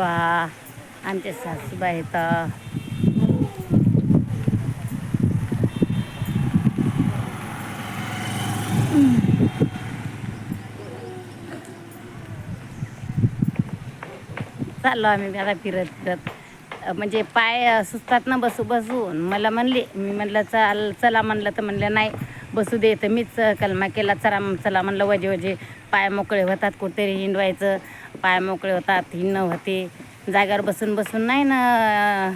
पहा आमच्या सासूबाई तर चाललो आम्ही आता फिरत फिरत. म्हणजे पाय सुचतात ना बसू बसून. मला म्हणले, मी म्हणलं चला म्हणलं तर म्हणलं नाही बसू दे. तर मीच कलमा केला, चला चला म्हणलं. वजे वजे पाय मोकळे होतात, कुठेतरी हिंडवायचं, पाय मोकळे होतात, हिंडणं होते. जागेवर बसून बसून नाही ना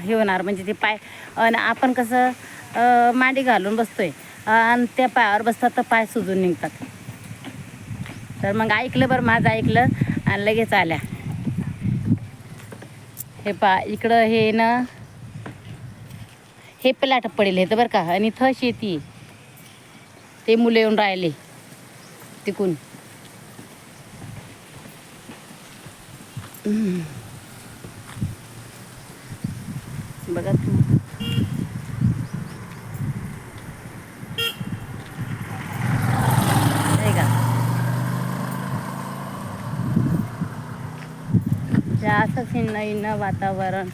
हे होणार. म्हणजे ते पाय आणि आपण कसं मांडी घालून बसतोय आणि त्या पायावर बसतात तर पाय सुजून निघतात. तर मग ऐकलं बरं, माझं ऐकलं आणि लगेच आल्या. हे पा इकडं हे ना हे प्लाट पडेल हे तर बरं का. आणि इथं शेती, ते मुलं येऊन राहिले तिकून. बघा तू आहे का. असंच हिंडणं वातावरण.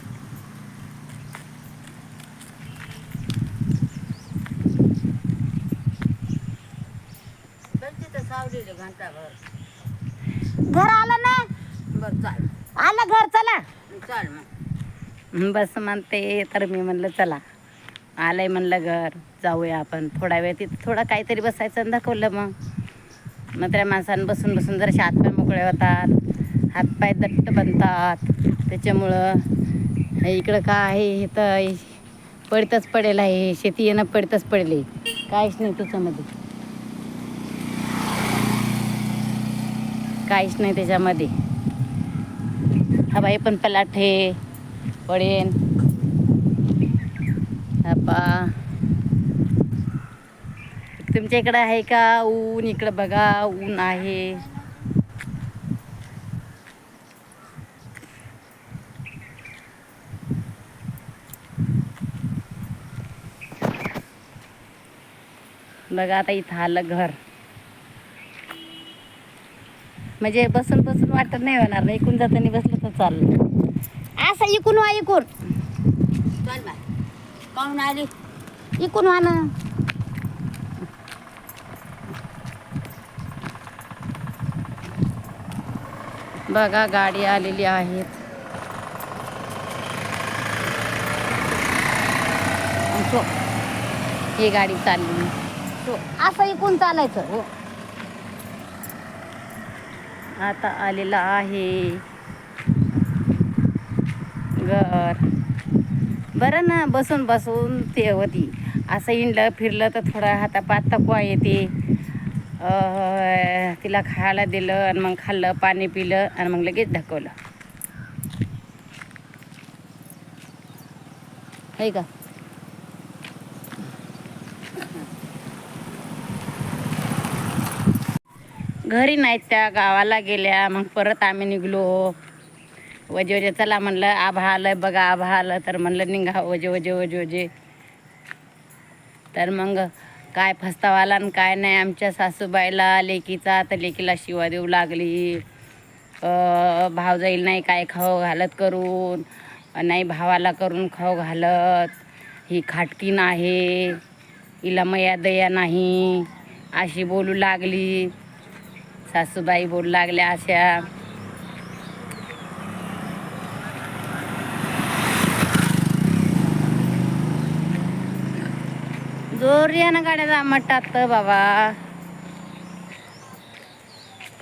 घर आलं ना. बरं चाल, आलं घर, चला चाल मग. बस म्हणते तर मी म्हणलं चला, आलंय म्हणलं घर, जाऊया आपण. थोडा वेळ तिथं थोडं काहीतरी बसायचं आणि दाखवलं. मग त्या माणसानं बसून बसून जराशे हातपाय मोकळे होतात, हातपाय दट्ट बनतात. त्याच्यामुळं इकडं काय आहे, हे तर पडतच पडेल आहे. शेती येणं पडतच पडेल, काहीच नाही त्याच्यामध्ये, काहीच नाही त्याच्यामध्ये. हा बाई पण पलाट हे पडेन. पा तुमच्या इकडं आहे का ऊन? इकडं बघा ऊन आहे. बघा आता इथं आलं घर. म्हणजे बसून बसून वाटत नाही होणार ना. इकून जाताना बसलं तर चाललं. असं इकून वा, इकून चल बा, पाहून आली इकून वा ना. बघा गाडी आलेली आहेत. ही गाडी चालली. असं इकून चालायचं हो. आता आलेला आहे घर. बरं ना, बसून बसून ते होती. असं हिंडलं फिरलं तर थोडा हातापात थकवा येते. तिला खायला दिलं आणि मग खाल्लं, पाणी पिलं आणि मग लगेच ढकवलं, आहे का. घरी नाहीत, त्या गावाला गेल्या. मग परत आम्ही निघलो. वजे वजे चला म्हणलं, आभा आलं बघा, आभा आलं तर म्हणलं निघा वजे वजे वजे वजे. तर मग काय फस्तावा आला आणि काय नाही आमच्या सासूबाईला. लेकीचा तर लेकीला शिवा देऊ लागली. भावजाईल नाही काय खाऊ घालत करून, नाही भावाला करून खाऊ घालत. ही खाटकीन आहे, हिला मया दया नाही, अशी बोलू लागली. सासूबाई बोलू लागल्या अशा. जोरियानं गाड्या म्हणतात बाबा.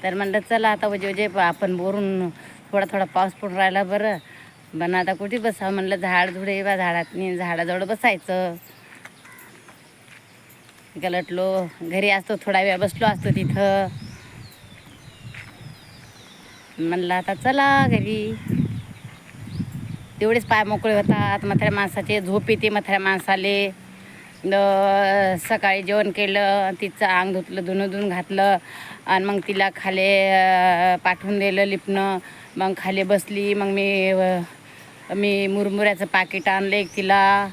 तर म्हणलं चला आता वजे वजे आपण बोरून, थोडा थोडा पाऊस पडून राहिला बरं. पण आता कुठे बसावं म्हणलं, झाड झुडे बा, झाडाजवळ बसायचं. गलटलो, घरी असतो थोडा वेळ बसलो असतो तिथं. म्हणलं आता चला घरी, तेवढेच पाय मोकळे होतात. म्हाताऱ्या माणसाचे झोप येते म्हाताऱ्या माणसाले. सकाळी जेवण केलं, तिचं अंग धुतलं, धुणं घातलं आणि मग तिला खाली पाठवून दिलं लिपणं. मग खाली बसली. मग मी मुरमुऱ्याचं पाकिट आणलं एक तिला,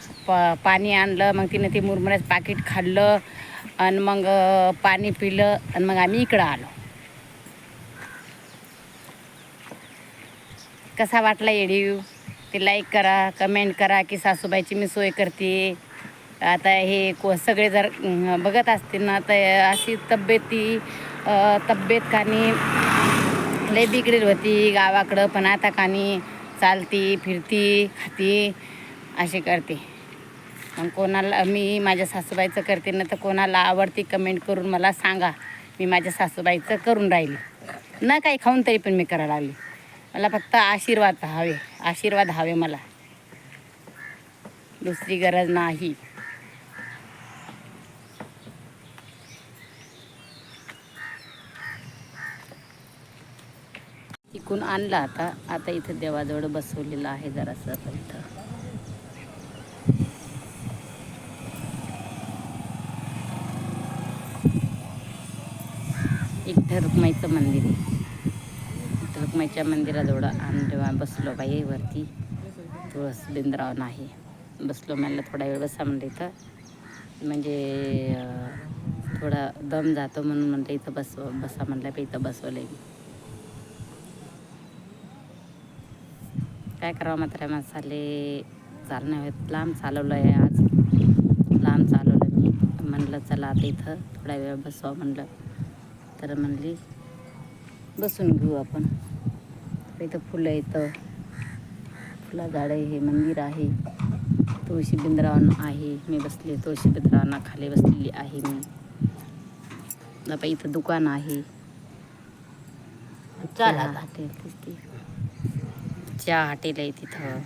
पाणी आणलं. मग तिनं ते मुरमुऱ्याचं पाकिट खाल्लं आणि मग पाणी पिलं आणि मग आम्ही इकडं आलो. कसा वाटला व्हिडिओ ते लाईक करा, कमेंट करा की सासूबाईची मी सोय करते. आता हे सगळे जर बघत असतील ना तर अशी तब्येत कानी लय बिघडेल होती गावाकडं, पण आता कानी चालती फिरती खाती अशी करते. मग कोणाला मी माझ्या सासूबाईचं करते ना तर कोणाला आवडती कमेंट करून मला सांगा. मी माझ्या सासूबाईचं करून राहिली ना, काही खाऊन तरी पण मी करायला लागली. मला फक्त आशीर्वाद हवे मला, दुसरी गरज नाही. इकून आणला आता इथं देवाजवळ बसवलेलं आहे जरासं. आता इथं इथं रुक्माईचं मंदिर आहे. इथं रुक्माईच्या मंदिराजवळ जेव्हा बसलो बाई वरती तुळस बिंद्राव नाही बसलो, म्हणलं थोडा वेळ बसा म्हणलं इथं, म्हणजे थोडा दम जातो म्हणून म्हणलं इथं बसा म्हणलं. इथं बसवलं मी. काय करावं मात्र मसाले चालणं होत. लांब चालवलं आहे आज, लांब चालवलं मी. म्हणलं चला आता इथं थोडा वेळ बसवा म्हणलं, तर म्हणली बसून घेऊ आपण. इथं फुलं येतं, फुला झाडं, हे मंदिर आहे. तुळशी बिंद्रावन आहे, मी बसले तुळशी बिंद्रावना खाली बसलेली आहे मी. आता इथं दुकान आहे, चहा हॉटेल आहे तिथं.